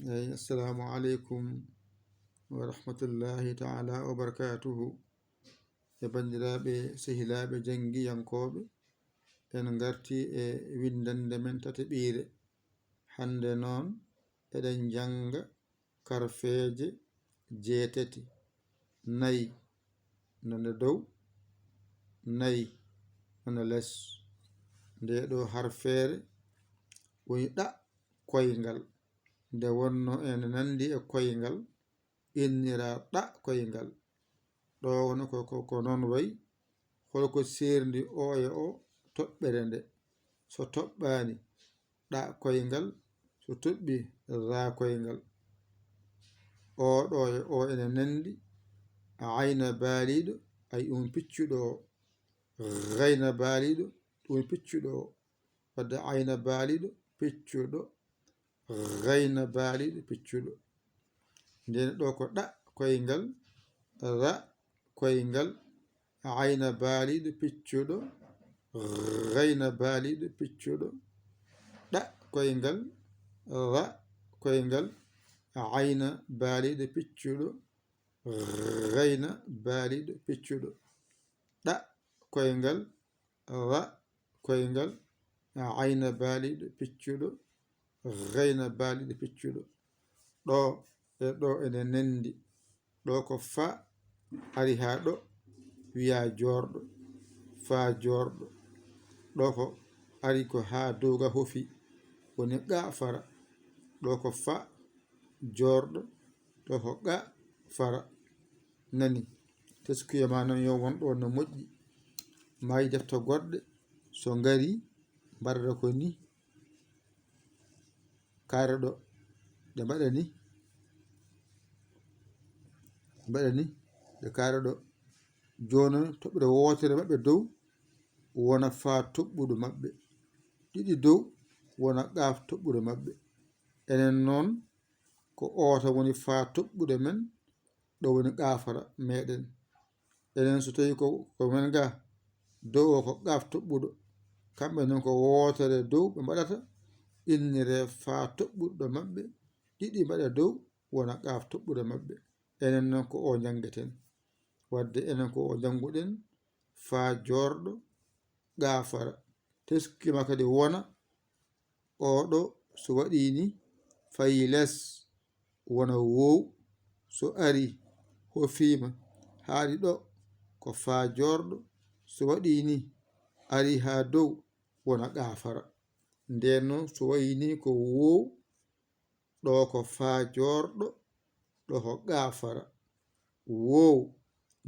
Assalamu alaikum wa rahmatullahi ta'ala wa barakatuhu. E bandiraɓe sehilaɓe jangiyankoɓe, en garti e windande men tataɓire. Hande noon eɗen janga karfeje jeetati, nayi nonde dow, nayi nonde less. Nde ɗo harfere woni ɗa koyngal, nde wonno ene nandi e koyngal innira ɗa koyngal. ɗo wono ko non wayi holko serndi o e o toɓɓere nde. So toɓɓani ɗa koyngal, so toɓɓi ra koyngal. O ɗo e o ene nandi ayna baaliɗo, ay ɗum piccuɗo o. Gayna baaliɗo, ɗum piccuɗo o. Wadde ayna baaliɗo piccuɗo, gayna baaliɗo piccuɗo. Nden ɗo ko ɗa koyngal, ra koyngal, ayna baaliɗo piccuɗo, gayna baaliɗo piccuɗo. ɗa koyngal, ra koyngal, ayna baaliɗo piccuɗo, gayna baaliɗo piccuɗo. ɗa koyngal, ra koyngal, ayna baaliɗo piccuɗo, gayna baaliɗo piccuɗo. ɗo e ɗo ene nendi. ɗo ko fa ari ha ɗo wiya jorɗo, fa jorɗo. ɗo ko ari ko ha dowga hofi woni qa fara. ɗo ko fa jorɗo, ɗo ko qa fara. Nani teskuya ma non yo wonɗo no moƴƴi. Mayi defta goɗɗe so ngari mbarda ko ni. Kaare ɗo ɗe mbaɗa ni, ɗe kaare ɗo joni toɓɓere wotere maɓɓe dow wona fa toɓɓuɗo maɓɓe, ɗiɗi dow wona qaaf toɓɓuɗo maɓɓe. Enen noon ko oota woni fa toɓɓuɗo men, ɗo woni qaafara meɗen. Enen so tawi ko men ga dow o ko qaaf toɓɓuɗo, kamɓe noon ko wotere dow ɓe mbaɗata innire fa toɓɓuɗo maɓɓe, ɗiɗi mbaɗa dow wona qaaf toɓɓuɗo maɓɓe. Enen noon ko o jangeten. Wadde enen ko o janguɗen fa jorɗo, qaafara. Teskima kadi wona oɗo so waɗi ni fayi less wona wow, so ari hofima haadi ɗo ko fa jorɗo, so waɗi ni ari ha dow wona qaafara. Nden noon so wayi ni ko wow, ɗo ko fa jorɗo, ɗo ko qaafara. Wow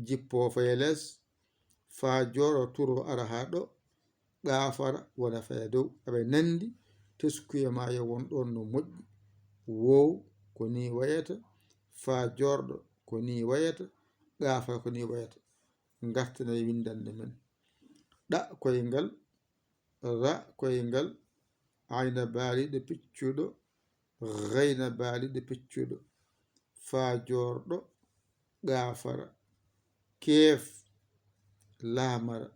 jippo faye less, fa jorɗo turo ara ha ɗo, qaafara wona faye dow. aɓe nandi teskuya ma yo won ɗon no moƴƴi. Wow ko ni wayata, fa jorɗo ko ni wayata, qaafara ko ni wayata. Gartana e windande men. ɗa koyngal, ra koyngal, ayna baaliɗo piccuɗo, gayna baaliɗo piccuɗo. Fa jorɗo, qaafara. Keef, laamara.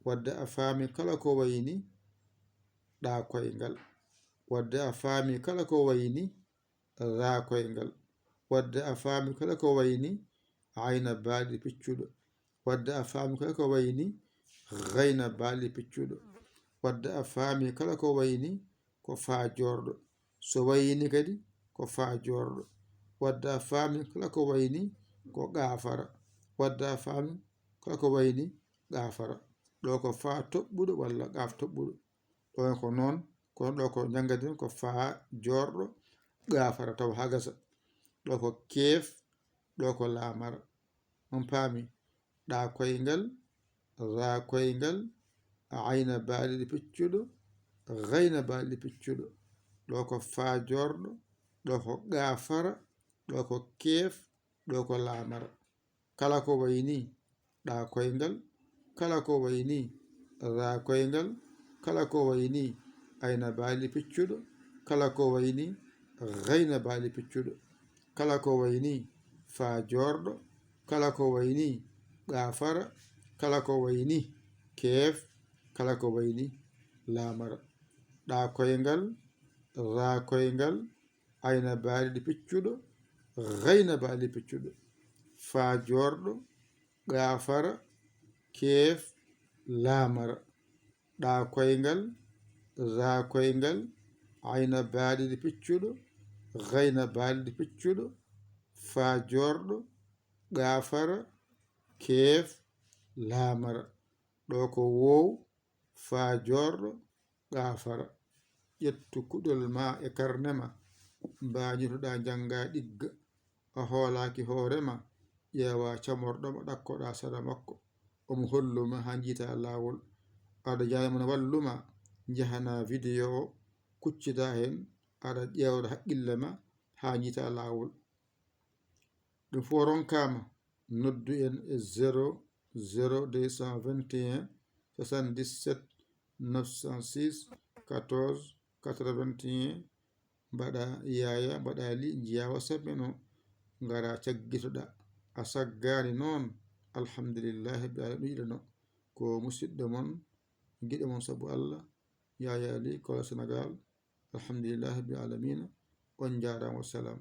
Wadde a faami kala ko wayni ɗa koyngal. Wadde a faami kala ko wayni ra koyngal. Wadde a faami kala ko wayni ayna baaliɗo piccuɗo. Wadde a faami kala ko wayni gayna baaliɗo piccuɗo. Wadde a faami kala ko wayni ko fa jorɗo. So wayni kadi ko fa jorɗo. Wadde a faami kala ko wayni ko qaafara. Wadde a faami kala ko wayni qaafara. ɗo ko fa toɓɓuɗo walla qaaf toɓɓuɗo. ɗon ko noon kono ɗo ko jangaden ko fa jorɗo, qaafara taw ha gasa. ɗo ko keef, ɗo ko laamara. on paami. ɗa koyngal, ra koyngal, ayna baaliɗo piccuɗo, gayna baaliɗo piccuɗo. ɗo ko fa jorɗo, ɗo ko qaafara, ɗo ko keef, ɗo ko laamara. Kala ko wayni ɗa koyngal, kala ko wayni ra koyngal, kala ko wayni ayna baaliɗo piccuɗo, kala ko wayni gayna baaliɗo piccuɗo, kala ko wayni fa jorɗo, kala ko wayni qaafara, kala ko wayni keef, kala ko wayni laamara. ɗa koyngal, ra koyngal, ayna baaliɗo piccuɗo gayna baaliɗo piccuɗo fa jorɗo gafara keef laamara ɗa koyngal za koyngal ayna baaliɗo piccuɗo gayna baaliɗo piccuɗo fa jorɗo gafara keef laamara ɗo ko wow fa jorɗo gafara ƴettu kuɗol ma e karnema mbañitoɗa janga ɗigga a hoolaki hoorema ƴeewa camorɗoma ɗakkoɗa sara makko omo holluma ha jiita lawol aɗa jamana walluma jahana vidéo o kuccida hen aɗa ƴeewɗa haqqille ma ha jiita lawol ɗum fo ronkama noddu en e 00221 77 906 14 81 mbaɗa yaya mbaɗa li jiya whatsapp men o ngara caggitoɗa a saggani noon alhamdulillahi ɓe ala ɗuyiɗano ko musidɗo mon giɗo mon saabu Allah yaya li kola Sénégal alhamdulillahi bi alamina on jarama wassalam